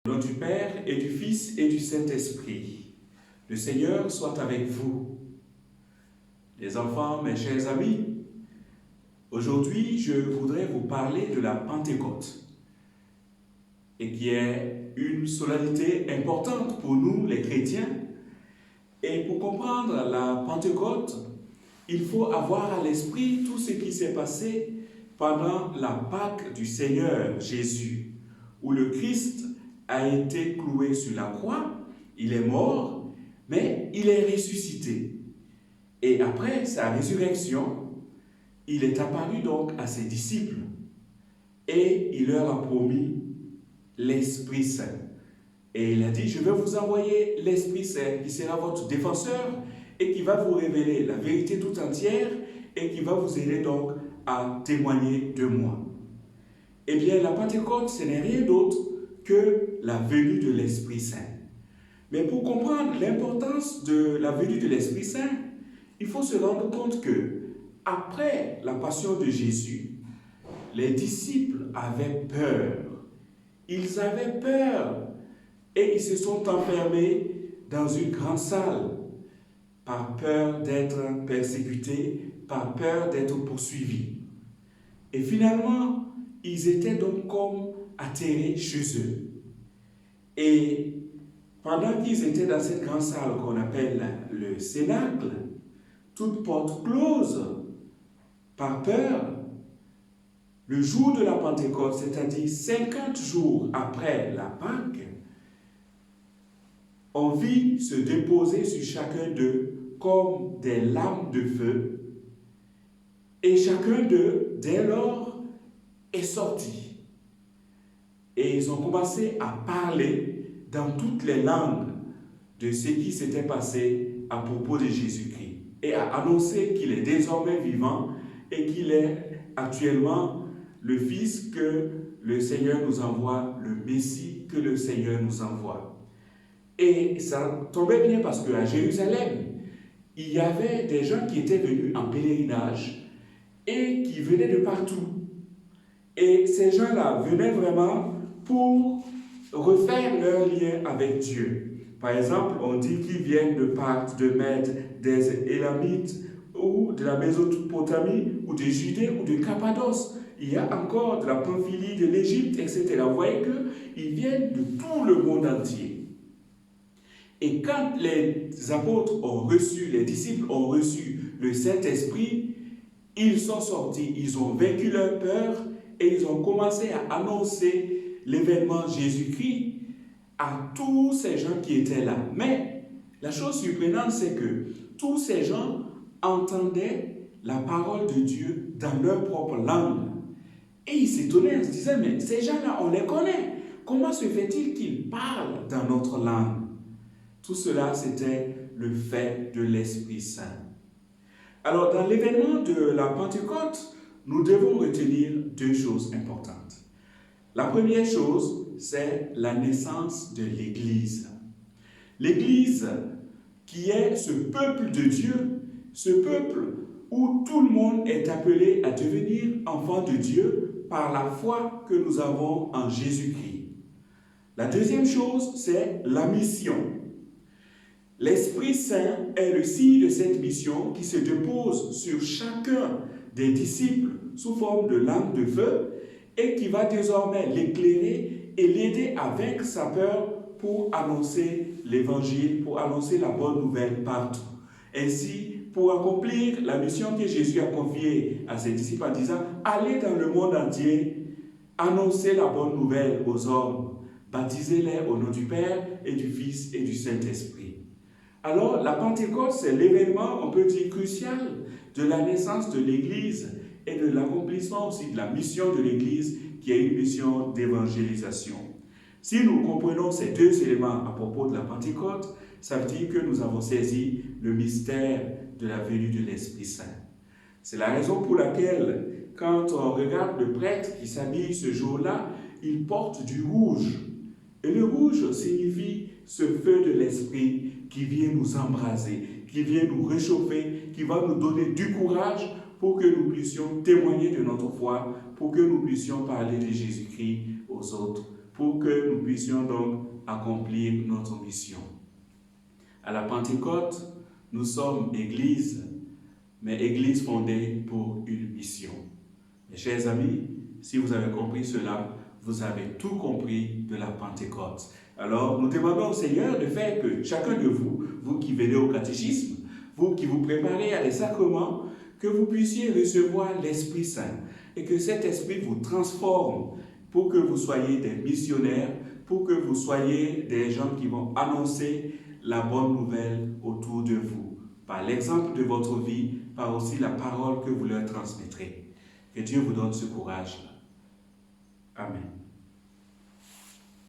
Au nom du Père et du Fils et du Saint-Esprit, le Seigneur soit avec vous. Les enfants, mes chers amis, aujourd'hui je voudrais vous parler de la Pentecôte, et qui est une solennité importante pour nous les chrétiens. Et pour comprendre la Pentecôte, il faut avoir à l'esprit tout ce qui s'est passé pendant la Pâque du Seigneur Jésus, où le Christ a été cloué sur la croix, il est mort, mais il est ressuscité. Et après sa résurrection, il est apparu donc à ses disciples et il leur a promis l'Esprit Saint. Et il a dit, je vais vous envoyer l'Esprit Saint qui sera votre défenseur et qui va vous révéler la vérité tout entière et qui va vous aider donc à témoigner de moi. Eh bien, la Pentecôte, ce n'est rien d'autre que la venue de l'Esprit Saint. Mais pour comprendre l'importance de la venue de l'Esprit Saint, il faut se rendre compte que après la passion de Jésus, les disciples avaient peur. Ils avaient peur et ils se sont enfermés dans une grande salle par peur d'être persécutés, par peur d'être poursuivis. Et finalement, ils étaient donc comme atterrés chez eux. Et pendant qu'ils étaient dans cette grande salle qu'on appelle le Cénacle, toute porte close, par peur, le jour de la Pentecôte, c'est-à-dire 50 jours après la Pâque, on vit se déposer sur chacun d'eux comme des lames de feu, et chacun d'eux, dès lors, est sorti. Et ils ont commencé à parler dans toutes les langues de ce qui s'était passé à propos de Jésus-Christ et à annoncer qu'il est désormais vivant et qu'il est actuellement le Fils que le Seigneur nous envoie, le Messie que le Seigneur nous envoie. Et ça tombait bien parce qu'à Jérusalem, il y avait des gens qui étaient venus en pèlerinage et qui venaient de partout. Et ces gens-là venaient vraiment pour refaire leur lien avec Dieu. Par exemple, on dit qu'ils viennent de Parthe, de Mède, des Élamites, ou de la Mésopotamie, ou de Judée, ou de Cappadoce. Il y a encore de la Pamphylie, de l'Égypte, etc. Vous voyez qu'ils viennent de tout le monde entier. Et quand les apôtres ont reçu, les disciples ont reçu le Saint-Esprit, ils sont sortis, ils ont vaincu leur peur et ils ont commencé à annoncer l'événement Jésus-Christ à tous ces gens qui étaient là. Mais la chose surprenante, c'est que tous ces gens entendaient la parole de Dieu dans leur propre langue. Et ils s'étonnaient en se disant, mais ces gens-là, on les connaît. Comment se fait-il qu'ils parlent dans notre langue? Tout cela, c'était le fait de l'Esprit Saint. Alors, dans l'événement de la Pentecôte, nous devons retenir deux choses importantes. La première chose, c'est la naissance de l'Église. L'Église qui est ce peuple de Dieu, ce peuple où tout le monde est appelé à devenir enfant de Dieu par la foi que nous avons en Jésus-Christ. La deuxième chose, c'est la mission. L'Esprit Saint est le signe de cette mission qui se dépose sur chacun des disciples sous forme de lame de feu et qui va désormais l'éclairer et l'aider à vaincre sa peur pour annoncer l'évangile, pour annoncer la bonne nouvelle partout. Ainsi, pour accomplir la mission que Jésus a confiée à ses disciples en disant « Allez dans le monde entier, annoncez la bonne nouvelle aux hommes, baptisez-les au nom du Père et du Fils et du Saint-Esprit. » Alors, la Pentecôte, c'est l'événement, on peut dire, crucial de la naissance de l'Église et de l'accomplissement aussi de la mission de l'Église, qui est une mission d'évangélisation. Si nous comprenons ces deux éléments à propos de la Pentecôte, ça veut dire que nous avons saisi le mystère de la venue de l'Esprit Saint. C'est la raison pour laquelle, quand on regarde le prêtre qui s'habille ce jour-là, il porte du rouge. Et le rouge signifie ce feu de l'Esprit qui vient nous embraser, qui vient nous réchauffer, qui va nous donner du courage pour que nous puissions témoigner de notre foi, pour que nous puissions parler de Jésus-Christ aux autres, pour que nous puissions donc accomplir notre mission. À la Pentecôte, nous sommes Église, mais Église fondée pour une mission. Mes chers amis, si vous avez compris cela, vous avez tout compris de la Pentecôte. Alors, nous demandons au Seigneur de faire que chacun de vous, vous qui venez au catéchisme, vous qui vous préparez à les sacrements, que vous puissiez recevoir l'Esprit Saint et que cet Esprit vous transforme pour que vous soyez des missionnaires, pour que vous soyez des gens qui vont annoncer la bonne nouvelle autour de vous, par l'exemple de votre vie, par aussi la parole que vous leur transmettrez. Que Dieu vous donne ce courage-là. Amen.